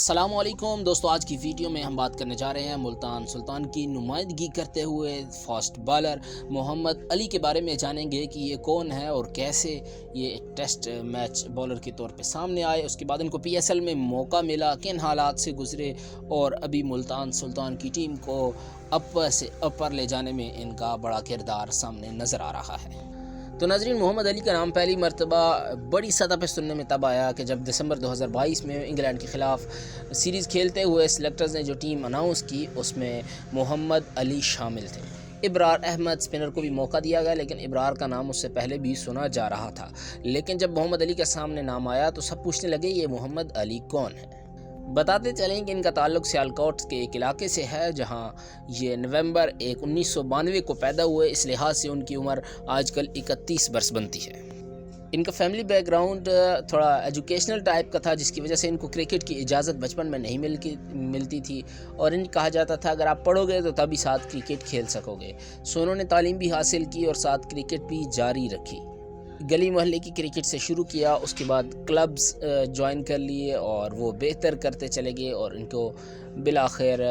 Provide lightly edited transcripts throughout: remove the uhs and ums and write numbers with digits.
السلام علیکم دوستو، آج کی ویڈیو میں ہم بات کرنے جا رہے ہیں ملتان سلطان کی نمائندگی کرتے ہوئے فاسٹ بالر محمد علی کے بارے میں. جانیں گے کہ یہ کون ہے اور کیسے یہ ایک ٹیسٹ میچ بالر کے طور پہ سامنے آئے. اس کے بعد ان کو پی ایس ایل میں موقع ملا، کن حالات سے گزرے اور ابھی ملتان سلطان کی ٹیم کو اپر سے اپر لے جانے میں ان کا بڑا کردار سامنے نظر آ رہا ہے. تو ناظرین، محمد علی کا نام پہلی مرتبہ بڑی سطح پہ سننے میں تب آیا کہ جب دسمبر 2022 میں انگلینڈ کے خلاف سیریز کھیلتے ہوئے سلیکٹرز نے جو ٹیم اناؤنس کی اس میں محمد علی شامل تھے. ابرار احمد سپنر کو بھی موقع دیا گیا، لیکن ابرار کا نام اس سے پہلے بھی سنا جا رہا تھا. لیکن جب محمد علی کے سامنے نام آیا تو سب پوچھنے لگے یہ محمد علی کون ہے. بتاتے چلیں کہ ان کا تعلق سیالکوٹ کے ایک علاقے سے ہے جہاں یہ نومبر 1992 کو پیدا ہوئے. اس لحاظ سے ان کی عمر آج کل 31 برس بنتی ہے. ان کا فیملی بیک گراؤنڈ تھوڑا ایجوکیشنل ٹائپ کا تھا، جس کی وجہ سے ان کو کرکٹ کی اجازت بچپن میں نہیں ملتی تھی اور ان کہا جاتا تھا اگر آپ پڑھو گے تو تبھی ساتھ کرکٹ کھیل سکو گے. سو انہوں نے تعلیم بھی حاصل کی اور ساتھ کرکٹ بھی جاری رکھی. گلی محلے کی کرکٹ سے شروع کیا، اس کے بعد کلبز جوائن کر لیے اور وہ بہتر کرتے چلے گئے اور ان کو بالآخر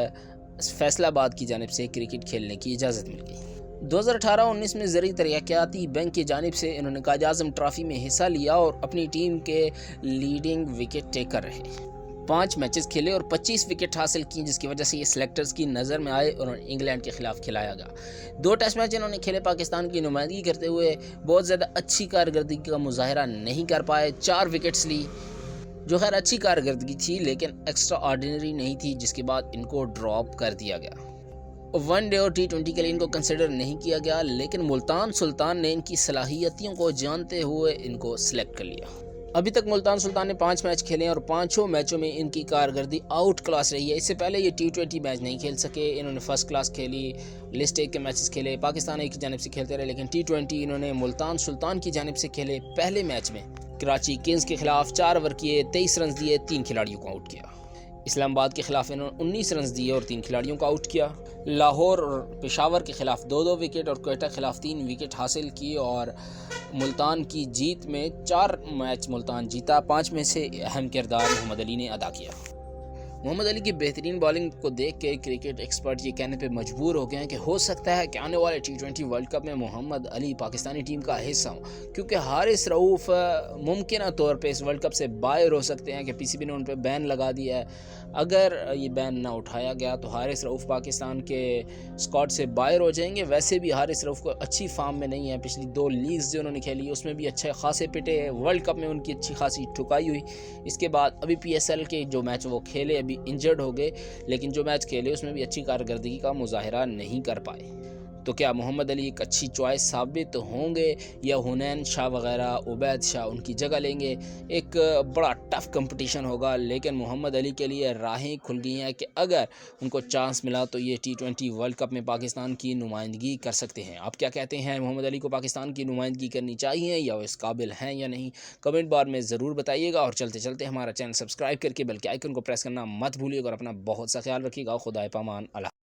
فیصل آباد کی جانب سے کرکٹ کھیلنے کی اجازت مل گئی. 2018-19 میں زرعی ترقیاتی بینک کی جانب سے انہوں نے قائد اعظم ٹرافی میں حصہ لیا اور اپنی ٹیم کے لیڈنگ وکٹ ٹیکر رہے. 5 میچز کھیلے اور 25 وکٹ حاصل کی، جس کی وجہ سے یہ سلیکٹرز کی نظر میں آئے اور انگلینڈ کے خلاف کھلایا گیا. 2 ٹیسٹ میچ انہوں نے کھیلے. پاکستان کی نمائندگی کرتے ہوئے بہت زیادہ اچھی کارکردگی کا مظاہرہ نہیں کر پائے. 4 وکٹس لی، جو خیر اچھی کارکردگی تھی لیکن ایکسٹرا آرڈینری نہیں تھی، جس کے بعد ان کو ڈراپ کر دیا گیا. ون ڈے اور T20 کے لیے ان کو کنسیڈر نہیں کیا گیا، لیکن ملتان سلطان نے ان کی صلاحیتوں کو جانتے ہوئے ان کو سلیکٹ کر لیا. ابھی تک ملتان سلطان نے 5 میچ کھیلے اور 5 میچوں میں ان کی کارکردگی آؤٹ کلاس رہی ہے. اس سے پہلے یہ T20 میچ نہیں کھیل سکے. انہوں نے فرسٹ کلاس کھیلی، لسٹ 1 کے میچز کھیلے. پاکستان ایک کی جانب سے کھیلتے رہے، لیکن T20 انہوں نے ملتان سلطان کی جانب سے کھیلے. پہلے میچ میں کراچی کنگز کے خلاف 4 اوور کیے، 23 رنز دیے، 3 کھلاڑیوں کو آؤٹ کیا. اسلام آباد کے خلاف انہوں نے 19 رنز دیے اور 3 کھلاڑیوں کو آؤٹ کیا. لاہور اور پشاور کے خلاف 2 وکٹ اور کوئٹہ کے خلاف 3 وکٹ حاصل کی اور ملتان کی جیت میں 4 میچ ملتان جیتا. 5 میں سے اہم کردار محمد علی نے ادا کیا. محمد علی کی بہترین بالنگ کو دیکھ کے کرکٹ ایکسپرٹ یہ کہنے پہ مجبور ہو گئے ہیں کہ ہو سکتا ہے کہ آنے والے T20 ورلڈ کپ میں محمد علی پاکستانی ٹیم کا حصہ ہوں، کیونکہ حارث رؤوف ممکنہ طور پہ اس ورلڈ کپ سے باہر ہو سکتے ہیں کہ پی سی بی نے ان پہ بین لگا دیا ہے. اگر یہ بین نہ اٹھایا گیا تو حارث رؤوف پاکستان کے اسکواڈ سے باہر ہو جائیں گے. ویسے بھی حارث رؤوف کو اچھی فارم میں نہیں ہے. پچھلی 2 لیگز جو انہوں نے کھیلی اس میں بھی اچھے خاصے پٹے. ورلڈ کپ میں ان کی اچھی خاصی ٹھکائی ہوئی. اس کے بعد ابھی پی ایس ایل کے جو میچ وہ کھیلے ابھی انجرڈ ہو گئے، لیکن جو میچ کھیلے اس میں بھی اچھی کارکردگی کا مظاہرہ نہیں کر پائے. تو کیا محمد علی ایک اچھی چوائس ثابت ہوں گے یا حنین شاہ وغیرہ، عبید شاہ ان کی جگہ لیں گے؟ ایک بڑا ٹف کمپٹیشن ہوگا، لیکن محمد علی کے لیے راہیں کھل گئی ہیں کہ اگر ان کو چانس ملا تو یہ T20 ورلڈ کپ میں پاکستان کی نمائندگی کر سکتے ہیں. آپ کیا کہتے ہیں، محمد علی کو پاکستان کی نمائندگی کرنی چاہیے یا وہ اس قابل ہیں یا نہیں؟ کمنٹ بار میں ضرور بتائیے گا اور چلتے چلتے ہمارا چینل سبسکرائب کر کے بیل کے آئیکن کو پریس کرنا مت بھولیے گا اور اپنا بہت سا خیال رکھیے گا. خدا پامان. اللہ.